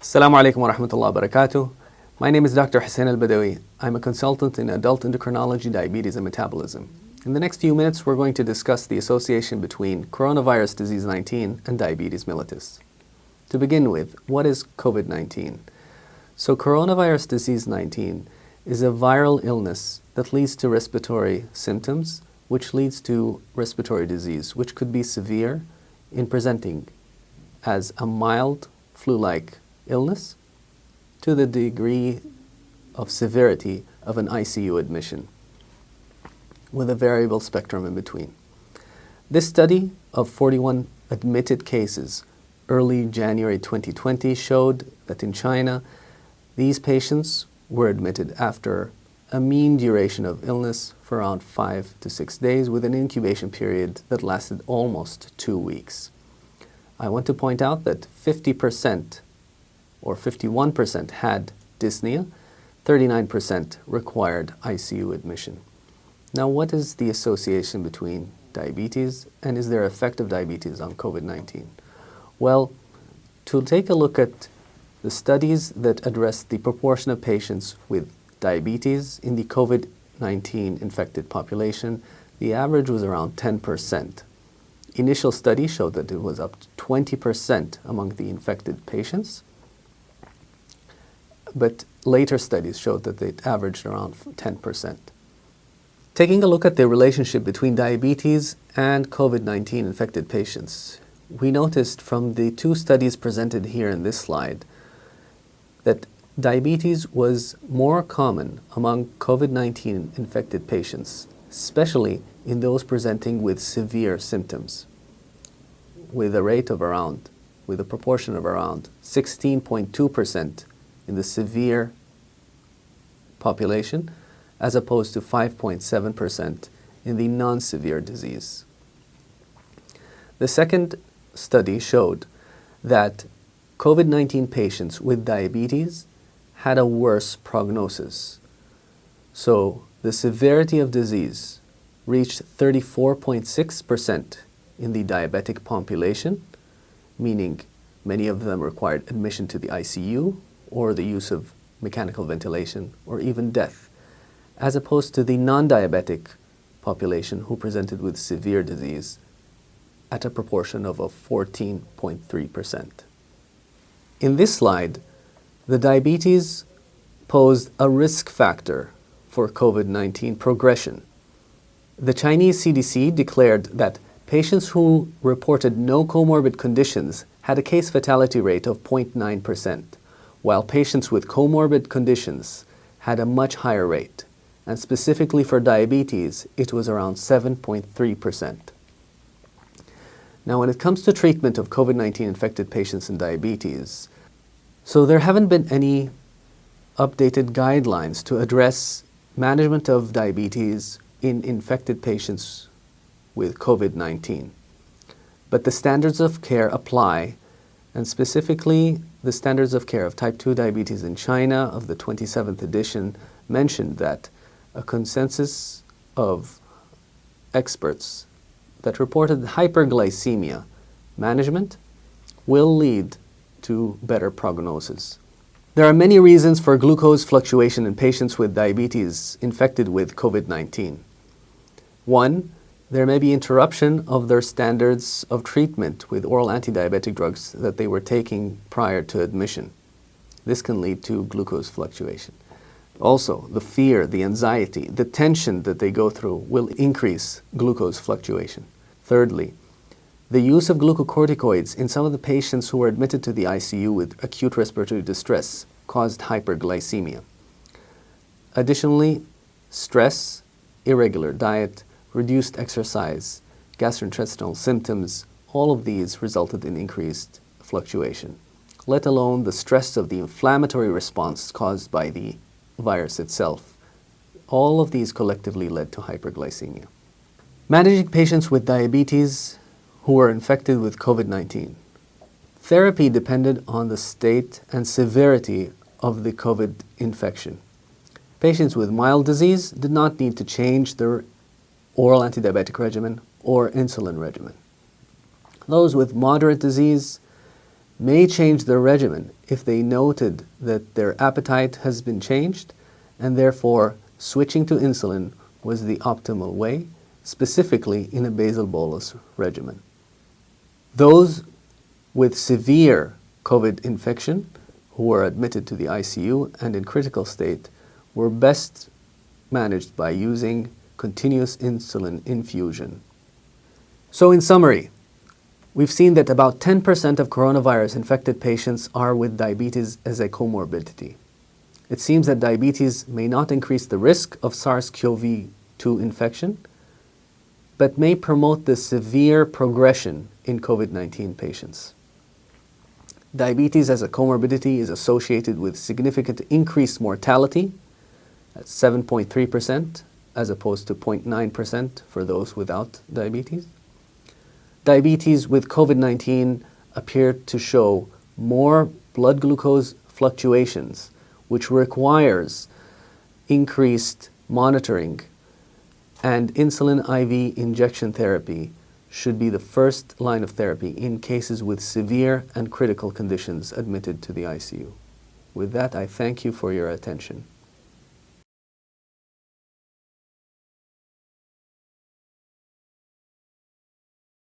Assalamu alaikum wa rahmatullahi wa barakatuh. My name is Dr. Hussein Al-Badawi. I'm a consultant in adult endocrinology, diabetes, and metabolism. In the next few minutes, we're going to discuss the association between coronavirus disease 19 and diabetes mellitus. To begin with, what is COVID-19? So coronavirus disease 19 is a viral illness that leads to respiratory symptoms, which leads to respiratory disease, which could be severe in presenting as a mild flu-like illness to the degree of severity of an ICU admission, with a variable spectrum in between. This study of 41 admitted cases early January 2020 showed that in China, these patients were admitted after a mean duration of illness for around 5 to 6 days with an incubation period that lasted almost 2 weeks. I want to point out that 50% or 51% had dyspnea, 39% required ICU admission. Now, what is the association between diabetes and is there effect of diabetes on COVID-19? Well, to take a look at the studies that address the proportion of patients with diabetes in the COVID-19 infected population, the average was around 10%. Initial studies showed that it was up to 20% among the infected patients, but later studies showed that it averaged around 10%. Taking a look at the relationship between diabetes and COVID-19 infected patients, we noticed from the two studies presented here in this slide that diabetes was more common among COVID-19 infected patients, especially in those presenting with severe symptoms, with a proportion of around 16.2% in the severe population, as opposed to 5.7% in the non-severe disease. The second study showed that COVID-19 patients with diabetes had a worse prognosis. So the severity of disease reached 34.6% in the diabetic population, meaning many of them required admission to the ICU or the use of mechanical ventilation or even death, as opposed to the non-diabetic population who presented with severe disease at a proportion of 14.3%. In this slide, the diabetes posed a risk factor for COVID-19 progression. The Chinese CDC declared that patients who reported no comorbid conditions had a case fatality rate of 0.9%, while patients with comorbid conditions had a much higher rate, and specifically for diabetes, it was around 7.3%. Now, when it comes to treatment of COVID-19 infected patients in diabetes, so there haven't been any updated guidelines to address management of diabetes in infected patients with COVID-19. But the standards of care apply, and specifically the standards of care of type 2 diabetes in China of the 27th edition mentioned that a consensus of experts that reported hyperglycemia management will lead to better prognosis. There are many reasons for glucose fluctuation in patients with diabetes infected with COVID-19. One, there may be interruption of their standards of treatment with oral anti-diabetic drugs that they were taking prior to admission. This can lead to glucose fluctuation. Also, the fear, the anxiety, the tension that they go through will increase glucose fluctuation. Thirdly, the use of glucocorticoids in some of the patients who were admitted to the ICU with acute respiratory distress caused hyperglycemia. Additionally, stress, irregular diet, reduced exercise, gastrointestinal symptoms, all of these resulted in increased fluctuation, let alone the stress of the inflammatory response caused by the virus itself. All of these collectively led to hyperglycemia. Managing patients with diabetes who were infected with COVID-19. Therapy depended on the state and severity of the COVID infection. Patients with mild disease did not need to change their oral antidiabetic regimen or insulin regimen. Those with moderate disease may change their regimen if they noted that their appetite has been changed and therefore switching to insulin was the optimal way, specifically in a basal bolus regimen. Those with severe COVID infection who were admitted to the ICU and in critical state were best managed by using continuous insulin infusion. So in summary, we've seen that about 10% of coronavirus infected patients are with diabetes as a comorbidity. It seems that diabetes may not increase the risk of SARS-CoV-2 infection, but may promote the severe progression in COVID-19 patients. Diabetes as a comorbidity is associated with significant increased mortality at 7.3% as opposed to 0.9% for those without diabetes. Diabetes with COVID-19 appeared to show more blood glucose fluctuations, which requires increased monitoring, and insulin IV injection therapy should be the first line of therapy in cases with severe and critical conditions admitted to the ICU. With that, I thank you for your attention.